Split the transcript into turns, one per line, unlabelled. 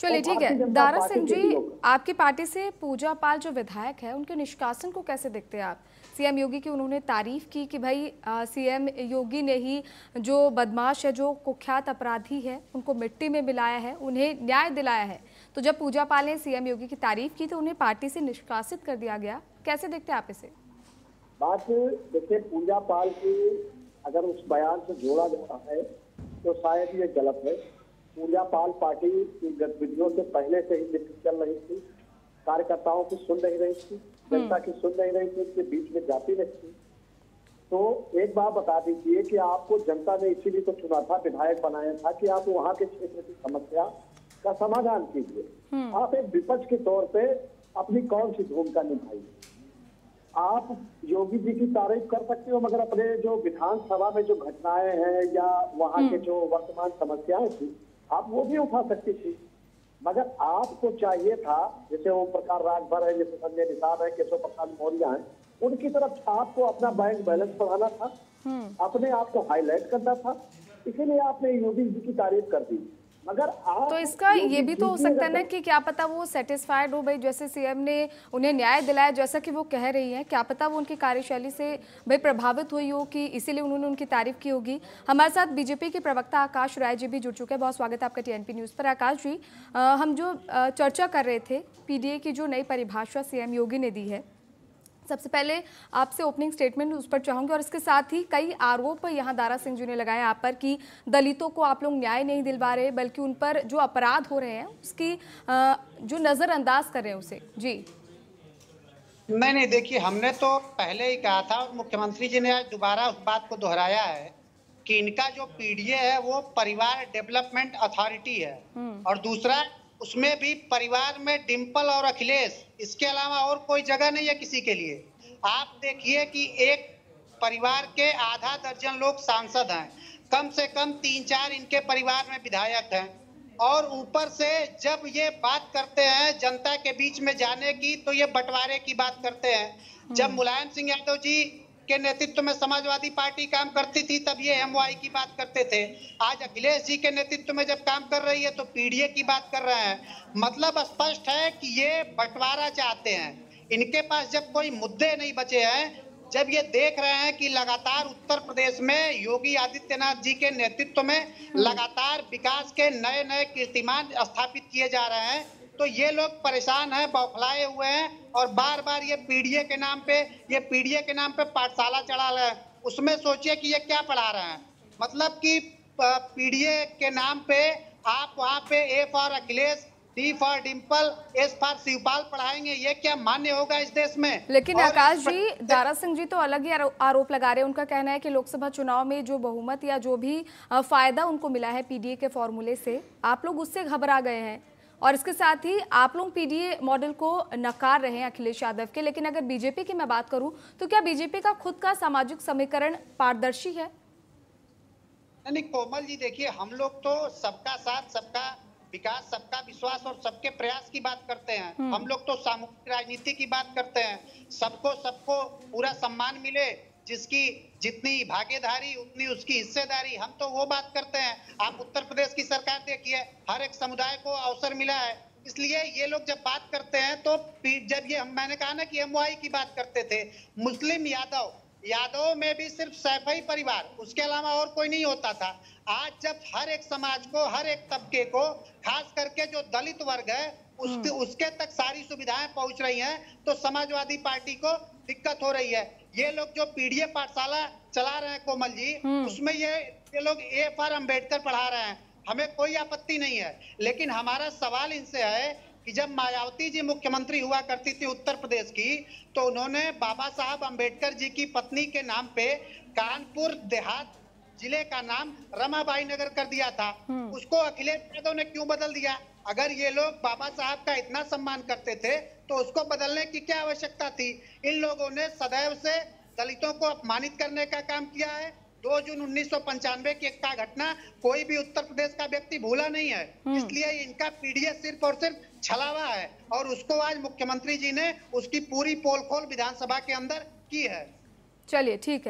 चलिए ठीक है। दारा सिंह जी, आपकी पार्टी से पूजा पाल जो विधायक है उनके निष्कासन को कैसे देखते हैं आप? सीएम योगी की उन्होंने तारीफ की कि भाई सीएम योगी ने ही जो बदमाश है, जो कुख्यात अपराधी है, उनको मिट्टी में मिलाया है, उन्हें न्याय दिलाया है। तो जब पूजा पाल ने सीएम योगी की तारीफ की तो उन्हें पार्टी से निष्कासित कर दिया गया। कैसे देखते हैं आप इसे?
बात देखिए, पूजा पाल की अगर उस बयान से जोड़ा जाता है तो शायद ये गलत है। पूजा पाल पार्टी की गतिविधियों से पहले से ही लिप्त चल रही थी, कार्यकर्ताओं की सुन नहीं रही थी, जनता की सुन नहीं रही थी, उनके बीच में जाती नहीं थी। तो एक बात बता दीजिए कि आपको जनता ने इसीलिए तो चुना था, विधायक बनाया था कि आप वहाँ के क्षेत्र की समस्या का समाधान कीजिए। आप एक विपक्ष के तौर पे अपनी कौन सी भूमिका निभाइए? आप योगी जी की तारीफ कर सकते हो, मगर अपने जो विधानसभा में जो घटनाएं हैं या वहाँ के जो वर्तमान समस्याएं थी, आप वो भी उठा सकती थी। मगर आपको चाहिए था, जैसे ओम प्रकाश राजभर है, जैसे संजय निषाद है, केशव प्रसाद मौर्य है, उनकी तरफ आपको अपना बैंक बैलेंस बढ़ाना था, अपने आप को हाईलाइट करना था, इसीलिए आपने योगी जी की तारीफ कर दी। मगर आप
तो इसका ये भी तो हो सकता है ना कि क्या पता वो सेटिस्फाइड हो भाई, जैसे सीएम ने उन्हें न्याय दिलाया जैसा कि वो कह रही हैं, क्या पता वो उनकी कार्यशैली से भाई प्रभावित हुई हो कि इसीलिए उन्होंने उनकी तारीफ की होगी। हमारे साथ बीजेपी के प्रवक्ता आकाश राय जी भी जुड़ चुके हैं। बहुत स्वागत है आपका टीएनपी न्यूज़ पर। आकाश जी, हम जो चर्चा कर रहे थे पीडीए की जो नई परिभाषा सीएम योगी ने दी है, सबसे पहले आपसे ओपनिंग स्टेटमेंट उस पर चाहूंगी, और इसके साथ ही कई आरोप यहाँ दारा सिंह जी ने लगाए आप पर कि दलितों को आप लोग न्याय नहीं दिलवा रहे, बल्कि उन पर जो अपराध हो रहे हैं उसकी जो नजरअंदाज कर रहे हैं उसे। जी
नहीं, देखिए, हमने तो पहले ही कहा था और मुख्यमंत्री जी ने आज दोबारा उस बात को दोहराया है कि इनका जो पीडीए है वो परिवार डेवलपमेंट अथॉरिटी है, और दूसरा उसमें भी परिवार में डिंपल और अखिलेश, इसके अलावा और कोई जगह नहीं है किसी के लिए। आप देखिए कि एक परिवार के आधा दर्जन लोग सांसद हैं, कम से कम 3-4 इनके परिवार में विधायक हैं, और ऊपर से जब ये बात करते हैं जनता के बीच में जाने की तो ये बंटवारे की बात करते हैं। जब मुलायम सिंह यादव जी के नेतृत्व में समाजवादी पार्टी काम करती थी तब ये एमवाई की बात करते थे। आज अखिलेश जी के नेतृत्व में जब काम कर रही है तो पीडीए की बात कर रहे हैं। मतलब स्पष्ट है कि ये बंटवारा चाहते हैं। इनके पास जब कोई मुद्दे नहीं बचे हैं, जब ये देख रहे हैं कि लगातार उत्तर प्रदेश में योगी आदित्यनाथ जी के नेतृत्व में लगातार विकास के नए नए कीर्तिमान स्थापित किए जा रहे हैं, तो ये लोग परेशान हैं, बौखलाए हुए हैं, और बार बार ये पीडीए के नाम पे पाठशाला चढ़ा रहे हैं। उसमें सोचिए कि ये क्या पढ़ा रहे हैं। मतलब कि पीडीए के नाम पे आप वहाँ पे A for Akhilesh, D for Dimple, S for Shivpal पढ़ाएंगे, ये क्या मान्य होगा इस देश में?
लेकिन आकाश जी, दारा सिंह जी तो अलग ही आरोप लगा रहे हैं। उनका कहना है कि लोकसभा चुनाव में जो बहुमत या जो भी फायदा उनको मिला है पीडीए के फॉर्मूले से, आप लोग उससे घबरा गए हैं, और इसके साथ ही आप लोग पीडीए मॉडल को नकार रहे हैं अखिलेश यादव के। लेकिन अगर बीजेपी की मैं बात करूं तो क्या बीजेपी का खुद का सामाजिक समीकरण पारदर्शी है?
नहीं कोमल जी, देखिए, हम लोग तो सबका साथ, सबका विकास, सबका विश्वास और सबके प्रयास की बात करते हैं। हम लोग तो सामूहिक राजनीति की बात करते हैं। सबको पूरा सम्मान मिले, जिसकी जितनी भागीदारी उतनी उसकी हिस्सेदारी, हम तो वो बात करते हैं। आप उत्तर प्रदेश की सरकार देखिए, हर एक समुदाय को अवसर मिला है। इसलिए ये लोग जब बात करते हैं तो जब ये मैंने कहा ना कि एमवाई की बात करते थे, मुस्लिम यादव में भी सिर्फ सैफई परिवार, उसके अलावा और कोई नहीं होता था। आज जब हर एक समाज को, हर एक तबके को, खास करके जो दलित वर्ग है उसके तक सारी सुविधाएं पहुंच रही हैं, तो समाजवादी पार्टी को दिक्कत हो रही है। ये लोग जो पीडीए पाठशाला चला रहे हैं कोमल जी, उसमें ये लोग ए फॉर अम्बेडकर पढ़ा रहे हैं, हमें कोई आपत्ति नहीं है। लेकिन हमारा सवाल इनसे है कि जब मायावती जी मुख्यमंत्री हुआ करती थी उत्तर प्रदेश की, तो उन्होंने बाबा साहब अम्बेडकर जी की पत्नी के नाम पे कानपुर देहात जिले का नाम रमाबाई नगर कर दिया था। उसको अखिलेश यादव ने क्यों बदल दिया? अगर ये लोग बाबा साहब का इतना सम्मान करते थे तो उसको बदलने की क्या आवश्यकता थी? इन लोगों ने सदैव से दलितों को अपमानित करने का काम किया है। 2 जून 1995 की का घटना कोई भी उत्तर प्रदेश का व्यक्ति भूला नहीं है। इसलिए इनका पीडीए सिर्फ और सिर्फ छलावा है, और उसको आज मुख्यमंत्री जी ने उसकी पूरी पोल खोल विधानसभा के अंदर की है।
चलिए ठीक है।